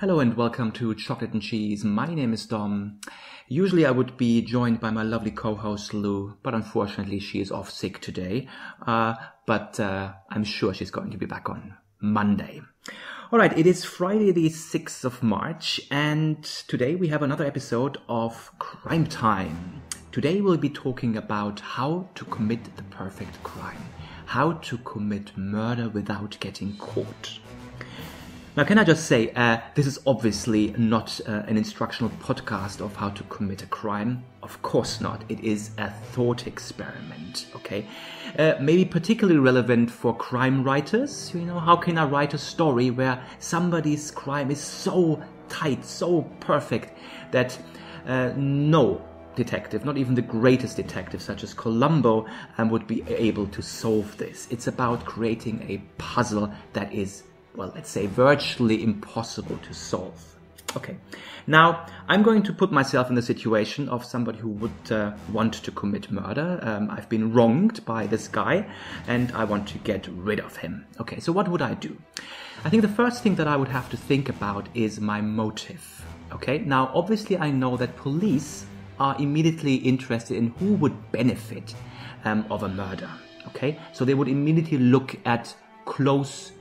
Hello and welcome to Chocolate and Cheese. My name is Dom. Usually I would be joined by my lovely co-host Lou, but unfortunately she is off sick today. But I'm sure she's going to be back on Monday. Alright, it is Friday the 6th of March and today we have another episode of Crime Time. Today we'll be talking about how to commit the perfect crime. How to commit murder without getting caught. Now, can I just say, this is obviously not an instructional podcast of how to commit a crime. Of course not. It is a thought experiment, okay? Maybe particularly relevant for crime writers. You know, how can I write a story where somebody's crime is so tight, so perfect, that no detective, not even the greatest detective such as Columbo, would be able to solve this. It's about creating a puzzle that is, well, let's say virtually impossible to solve. Okay, now I'm going to put myself in the situation of somebody who would want to commit murder. I've been wronged by this guy and I want to get rid of him. Okay, so what would I do? I think the first thing that I would have to think about is my motive. Okay, now obviously I know that police are immediately interested in who would benefit of a murder. Okay, so they would immediately look at close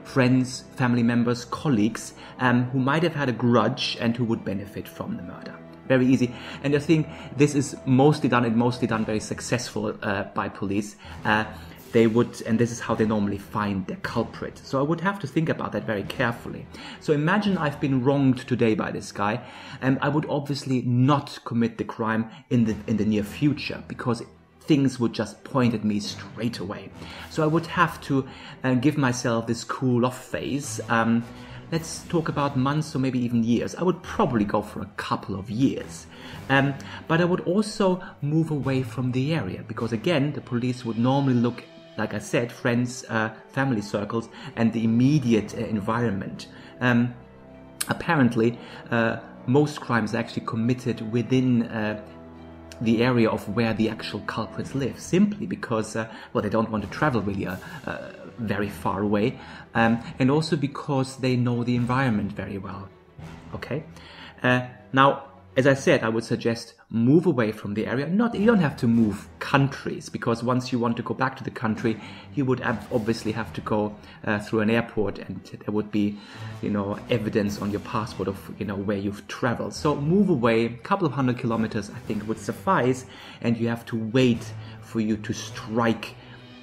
friends, family members, colleagues who might have had a grudge and who would benefit from the murder. Very easy. And I think this is mostly done very successful by police. They would, and this is how they normally find their culprit. So I would have to think about that very carefully. So imagine I've been wronged today by this guy, and I would obviously not commit the crime in the near future because things would just point at me straight away. So I would have to give myself this cool off phase. Let's talk about months or maybe even years. I would probably go for a couple of years. But I would also move away from the area because again, the police would normally look, like I said, friends, family circles and the immediate environment. Apparently, most crimes are actually committed within the area of where the actual culprits live, simply because, well, they don't want to travel really very far away, and also because they know the environment very well. Okay? Now, as I said, I would suggest move away from the area. You don't have to move countries, because once you want to go back to the country, you would obviously have to go through an airport, and there would be, evidence on your passport of, where you've traveled. So move away, a couple of 100 kilometers, I think, would suffice, and you have to wait for you to strike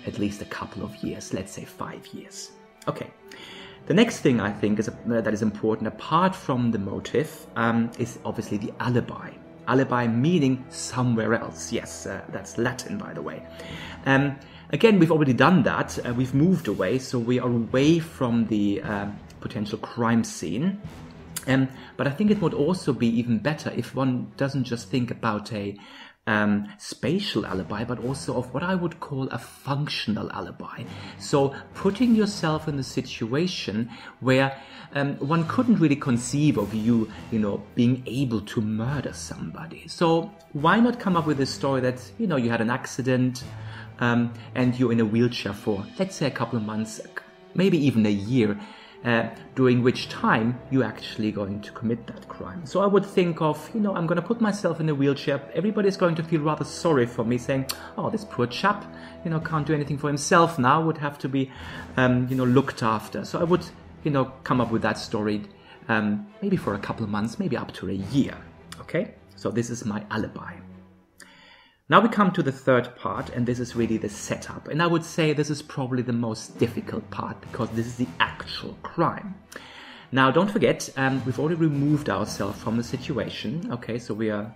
at least a couple of years, let's say 5 years. Okay. The next thing I think that is important, apart from the motive, is obviously the alibi. Alibi meaning somewhere else. Yes, that's Latin, by the way. Again, we've already done that. We've moved away, so we are away from the potential crime scene. But I think it would also be even better if one doesn't just think about a spatial alibi, but also of what I would call a functional alibi. So putting yourself in the situation where one couldn't really conceive of you, being able to murder somebody. So why not come up with a story that, you had an accident and you're in a wheelchair for, let's say, a couple of months, maybe even a year, during which time you're actually going to commit that crime. So I would think of, I'm going to put myself in a wheelchair. Everybody's going to feel rather sorry for me, saying, oh, this poor chap, can't do anything for himself now, would have to be, looked after. So I would, come up with that story, maybe for a couple of months, maybe up to a year. Okay? So this is my alibi. Now we come to the third part, and this is really the setup. And I would say this is probably the most difficult part because this is the actual crime. Now, don't forget, we've already removed ourselves from the situation. Okay, so we are,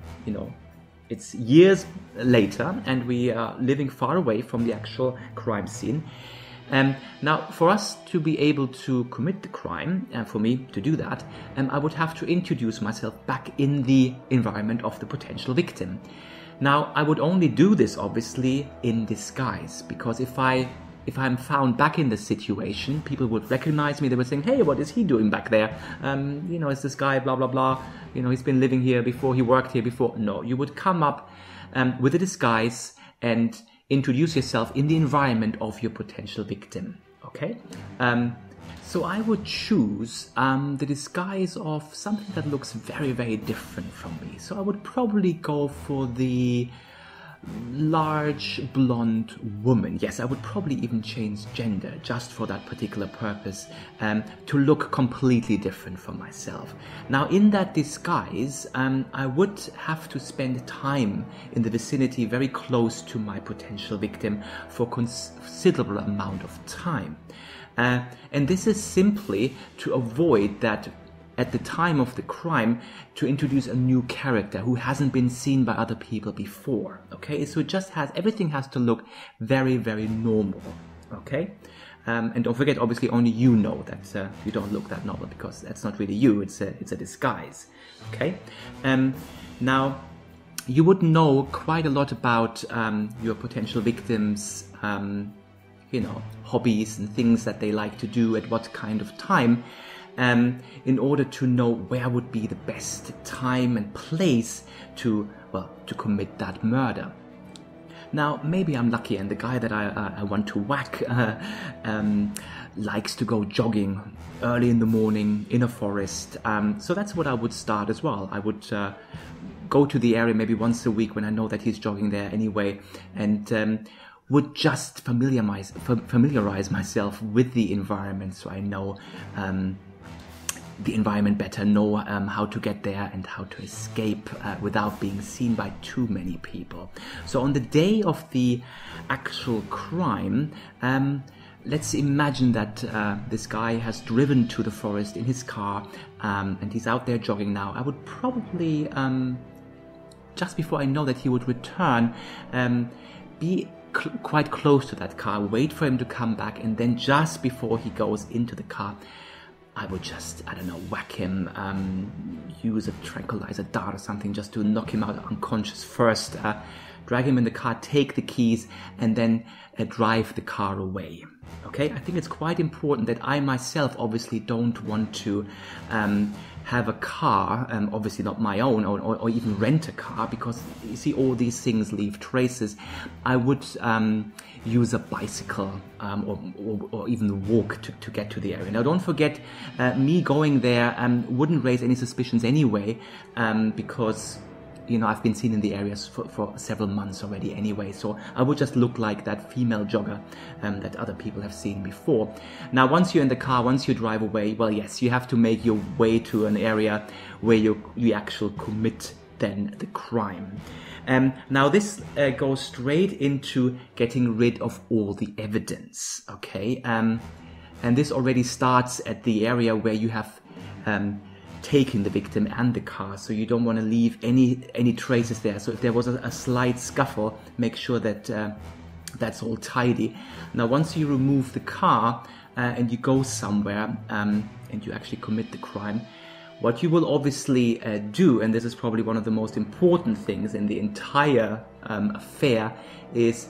it's years later and we are living far away from the actual crime scene. Now, for us to be able to commit the crime, and for me to do that, I would have to introduce myself back in the environment of the potential victim. Now, I would only do this, obviously, in disguise, because if I'm found back in the situation, people would recognize me. They would think, hey, what is he doing back there? Is this guy, blah, blah, blah. He's been living here before, he worked here before. No, you would come up with a disguise and introduce yourself in the environment of your potential victim. Okay? So I would choose the disguise of something that looks very, very different from me. So I would probably go for the large blonde woman. Yes, I would probably even change gender just for that particular purpose, to look completely different from myself. Now, in that disguise, I would have to spend time in the vicinity very close to my potential victim for considerable amount of time. And this is simply to avoid that at the time of the crime, to introduce a new character who hasn't been seen by other people before. Okay, so it just everything has to look very, very normal. Okay, and don't forget, obviously, only you know that you don't look that normal, because that's not really you. It's a disguise. Okay, now you would know quite a lot about your potential victims. Hobbies and things that they like to do at what kind of time, in order to know where would be the best time and place to commit that murder. Now, maybe I'm lucky and the guy that I want to whack likes to go jogging early in the morning in a forest. So that's what I would start as well. I would go to the area maybe once a week when I know that he's jogging there anyway, and would just familiarize myself with the environment, so I know the environment better, know how to get there and how to escape without being seen by too many people. So on the day of the actual crime, let's imagine that this guy has driven to the forest in his car, and he's out there jogging now. I would probably, just before I know that he would return, be quite close to that car, wait for him to come back, and then just before he goes into the car, I would just, whack him, use a tranquilizer dart or something just to knock him out unconscious first, drag him in the car, take the keys, and then drive the car away. Okay, I think it's quite important that I myself obviously don't want to have a car, obviously not my own, or even rent a car, because you see all these things leave traces. I would use a bicycle or even walk to get to the area. Now, don't forget, me going there wouldn't raise any suspicions anyway, because I've been seen in the areas for several months already anyway, so I would just look like that female jogger that other people have seen before. Now, once you're in the car, once you drive away, well, yes, you have to make your way to an area where you actually commit then the crime. Now, this goes straight into getting rid of all the evidence, okay? And this already starts at the area where you have taking the victim and the car, so you don't want to leave any traces there. So if there was a slight scuffle, make sure that that's all tidy. Now, once you remove the car and you go somewhere and you actually commit the crime, what you will obviously do, and this is probably one of the most important things in the entire affair, is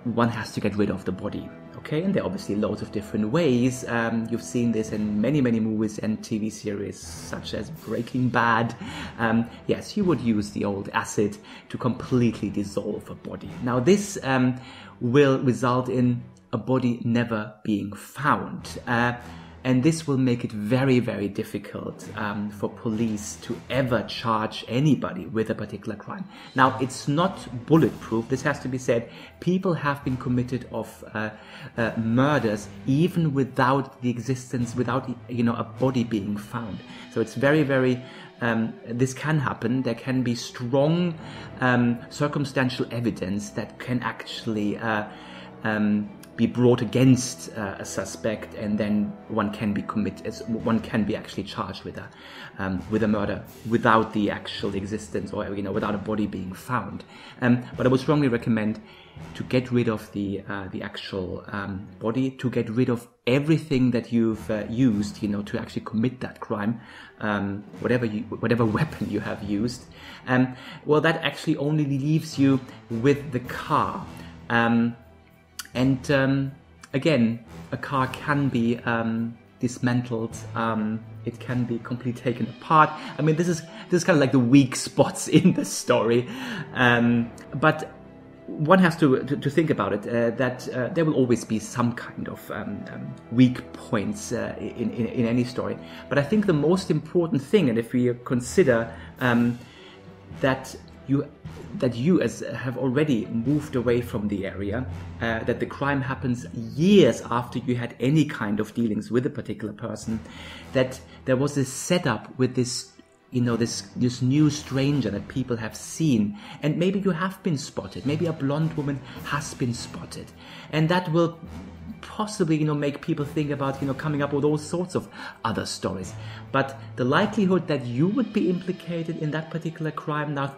one has to get rid of the body. Okay, and there are obviously loads of different ways. You've seen this in many, many movies and TV series, such as Breaking Bad. Yes, you would use the old acid to completely dissolve a body. Now, this will result in a body never being found. And this will make it very, very difficult for police to ever charge anybody with a particular crime. Now, it's not bulletproof, this has to be said. People have been committed of murders even without the existence, without a body being found. So it's very, very, this can happen. There can be strong circumstantial evidence that can actually be brought against a suspect, and then one can be actually charged with a murder without the actual existence, or without a body being found. But I would strongly recommend to get rid of the actual body, to get rid of everything that you've used, to actually commit that crime, whatever weapon you have used. Well, that actually only leaves you with the car. And again, a car can be dismantled. It can be completely taken apart. I mean, this is kind of like the weak spots in the story. But one has to think about it, that there will always be some kind of weak points in any story. But I think the most important thing, and if we consider that you as have already moved away from the area, that the crime happens years after you had any kind of dealings with a particular person, that there was this setup with this, this new stranger that people have seen, and maybe you have been spotted, maybe a blonde woman has been spotted, and that will possibly, make people think about, coming up with all sorts of other stories. But the likelihood that you would be implicated in that particular crime, now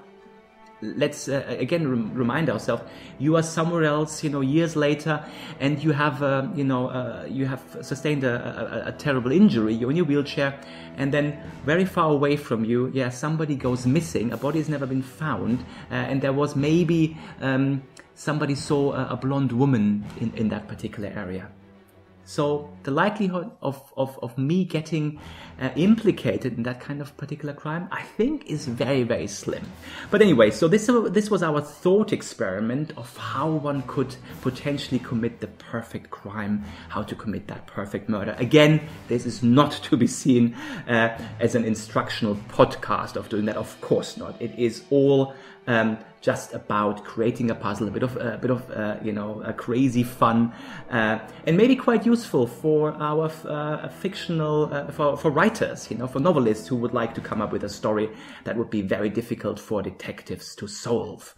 let's again remind ourselves, you are somewhere else, years later, and you have, you have sustained a terrible injury. You're in your wheelchair, and then very far away from you, somebody goes missing. A body has never been found, and there was maybe somebody saw a blonde woman in that particular area. So the likelihood of me getting implicated in that kind of particular crime, I think, is very, very slim. But anyway, so this was our thought experiment of how one could potentially commit the perfect crime, how to commit that perfect murder. Again, this is not to be seen as an instructional podcast of doing that. Of course not. It is all just about creating a puzzle, a bit of a crazy fun, and maybe quite useful for our fictional, for writers, for novelists who would like to come up with a story that would be very difficult for detectives to solve.